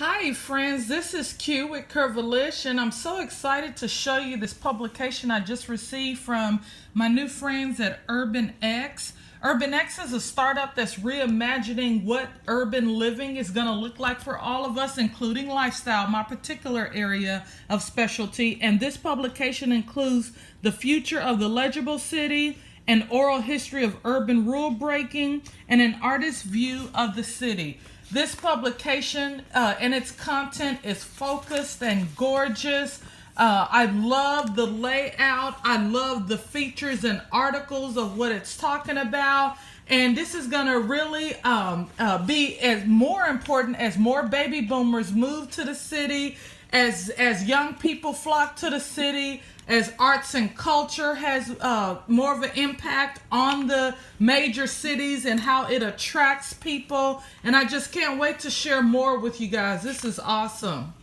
Hi friends, this is Q with Curvilish, and I'm so excited to show you this publication I just received from my new friends at urbantech. urbantech is a startup that's reimagining what urban living is going to look like for all of us, including lifestyle, my particular area of specialty. And this publication includes the future of the legible city, an oral history of urban rule breaking, and an artist's view of the city. This publication and its content is focused and gorgeous. I love the layout. I love the features and articles of what it's talking about. And this is going to really be as more important as more baby boomers move to the city, as young people flock to the city, as arts and culture has more of an impact on the major cities and how it attracts people. And I just can't wait to share more with you guys. This is awesome.